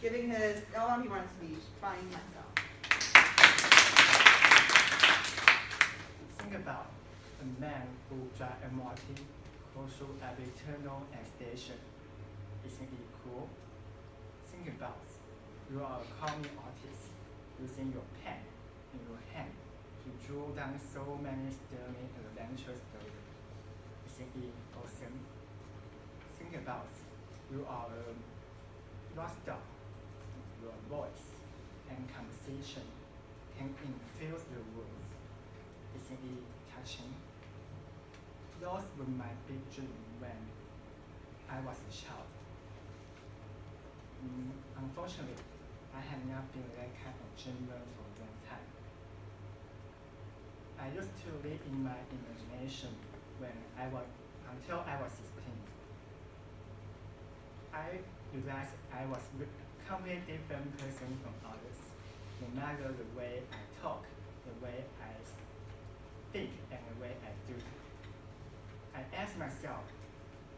giving his L1P1 speech, Finding Myself. Think about a man who drives a MRT goes through every tunnel and station. Isn't it cool? Think about you are a comic artist using your pen in your hand to draw down so many stirring adventure stories. Isn't it awesome? Think about you are a rock star. Your voice and conversation can infuse the world. Isn't it touching? Those were my big dreams when I was a child. Unfortunately, I have not been that kind of dreamer for a long time. I used to live in my imagination until I was 16. I realized I was a completely different person from others, no matter the way I talk, the way I think, and the way I do. I asked myself,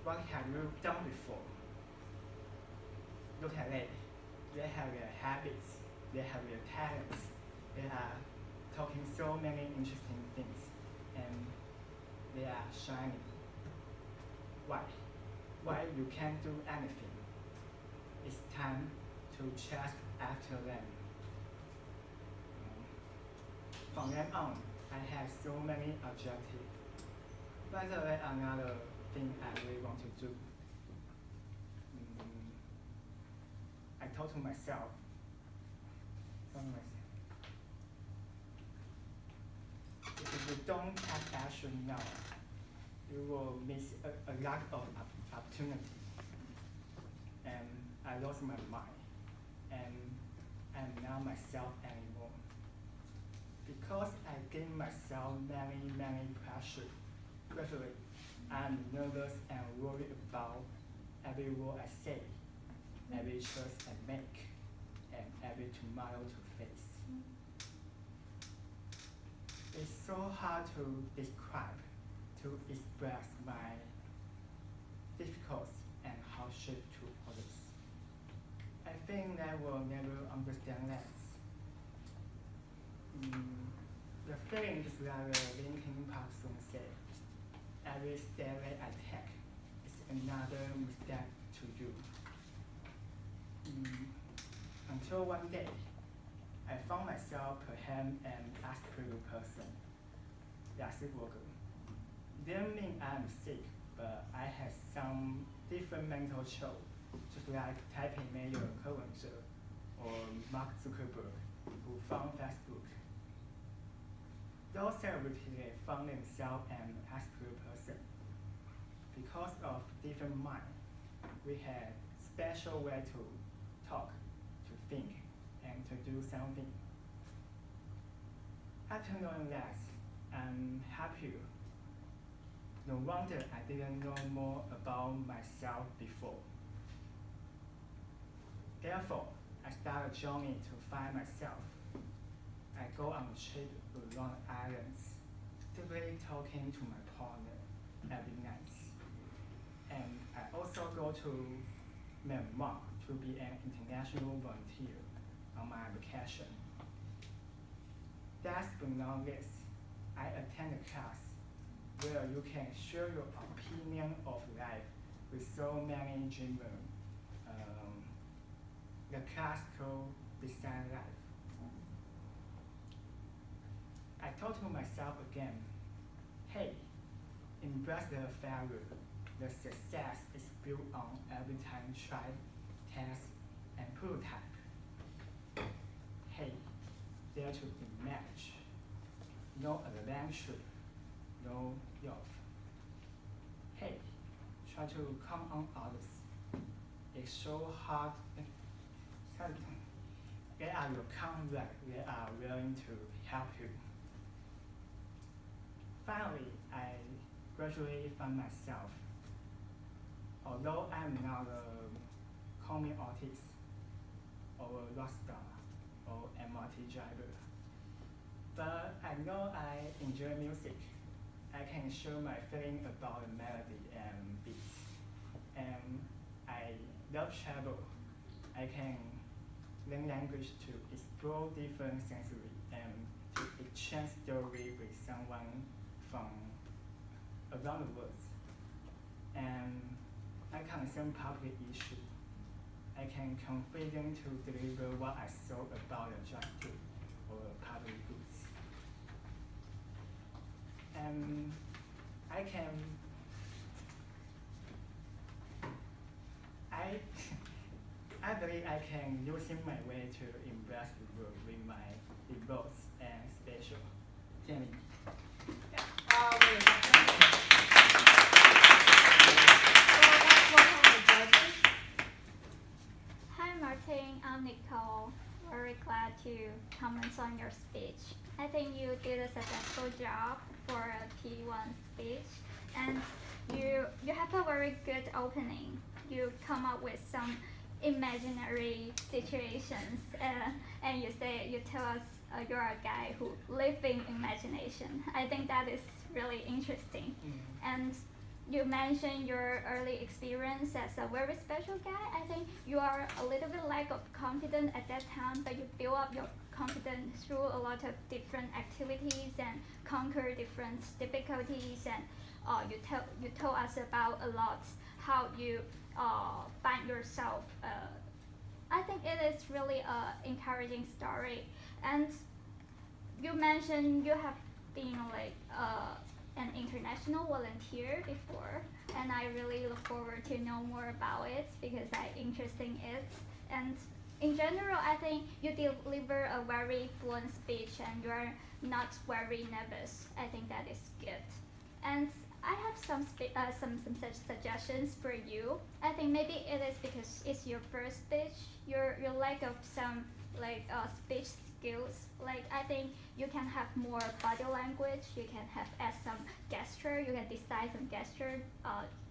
what have you done before? Look at it. They have their habits, they have their talents, they are talking so many interesting things, and they are shining. Why? Why you can't do anything? It's time to chase after them. From then on, I had so many objectives. By the way, another thing I really want to do. I told to myself, if you don't have action now, you will miss a lot of opportunity. And I lost my mind, and I'm not myself anymore. Because I gave myself many pressure. Especially, I'm nervous and worried about every word I say, every choice I make, and every tomorrow to face. It's so hard to describe, to express my difficulties and hardship to others. I think they will never understand that. The feeling is like Linkin Park song said, every step I take is another mistake to do. Until one day, I found myself perhaps an aspiring person. That's it, worker. Didn't mean I'm sick, but I had some different mental show, just like Taipei Mayor Kerwenzer or Mark Zuckerberg, who found Facebook. Those celebrities found themselves an aspiring person. Because of different mind, we had special way to talk, to think, and to do something. After knowing that, I'm happier. No wonder I didn't know more about myself before. Therefore, I started a journey to find myself. I go on a trip around islands, typically talking to my partner every night. And I also go to Myanmar to be an international volunteer on my vacation. Last but not least, I attend a class where you can share your opinion of life with so many dreamers. The class called Design Life. I thought to myself again, hey, embrace the failure. The success is built on every time try, test, and prototype. Hey, dare to imagine. No adventure, no youth. Hey, try to come on others. It's so hard. They are your comrade, they are willing to help you. Finally, I gradually found myself. Although I'm not a comic artist, or a rock star, or MRT driver, but I know I enjoy music. I can show my feeling about the melody and beats. And I love travel. I can learn language to explore different sensory and to exchange story with someone from around the world. And I concern public issue. I can confident to deliver what I saw about the justice or public goods. And I can I believe I can using my way to embrace the world with my devotes and special. Jenny. Wait a second. So let's welcome the judges. Hi Martin, I'm Nicole. Very glad to comment on your speech. I think you did a successful job for a P1 speech, and you have a very good opening. You come up with some imaginary situations, and you tell us you're a guy who lives in imagination. I think that is really interesting. And you mentioned your early experience as a very special guy. I think you are a little bit lack of confidence at that time, but you build up your confidence through a lot of different activities and conquer different difficulties. And you told us about a lot how you find yourself. I think it is really an encouraging story. And you mentioned you have been like an international volunteer before, and I really look forward to know more about it because I'm interested in it. And in general, I think you deliver a very fluent speech and you're not very nervous. I think that is good. And I have some such suggestions for you. I think maybe it is because it's your first speech. Your lack of some speech skills. Like I think you can have more body language. You can add some gesture. You can decide some gesture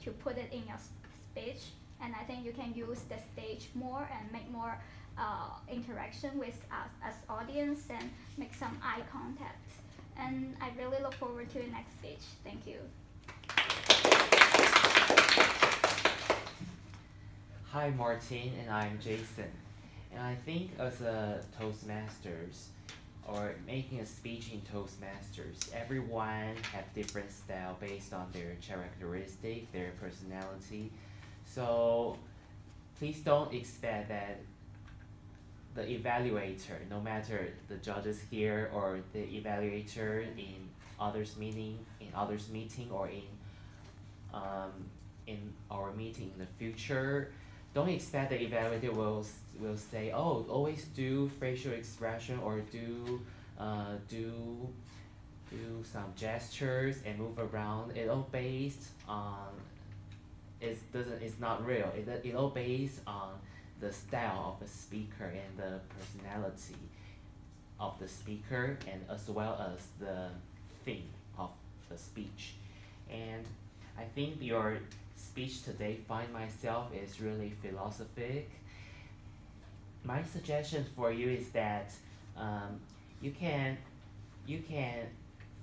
to put it in your speech. And I think you can use the stage more and make more interaction with us as audience and make some eye contact. And I really look forward to the next speech. Thank you. Hi Martin, and I'm Jason. And I think as a Toastmasters or making a speech in Toastmasters, everyone have different style based on their characteristic, their personality. So please don't expect that the evaluator, no matter the judges here or the evaluator in others meeting, or in our meeting in the future, don't expect the evaluator will say, oh, always do facial expression or do some gestures and move around. It all based on it's not real. It all based on the style of the speaker and the personality of the speaker, and as well as the theme of the speech. And I think your speech today, Find Myself, is really philosophic. My suggestion for you is that you can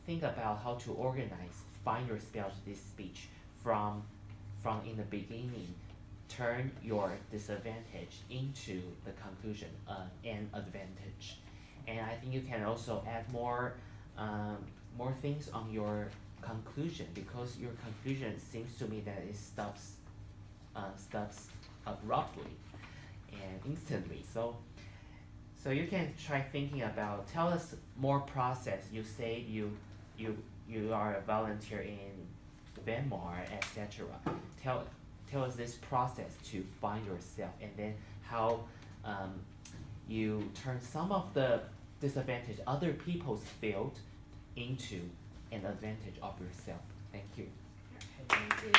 think about how to organize, find yourself this speech from in the beginning. Turn your disadvantage into the conclusion and advantage. And I think you can also add more things on your conclusion, because your conclusion seems to me that it stops abruptly and instantly. So you can try thinking about, tell us more process. You say you are a volunteer in Denmark, etc. Tell us this process to find yourself, and then how you turn some of the disadvantage other people's field into an advantage of yourself. Thank you. Thank you.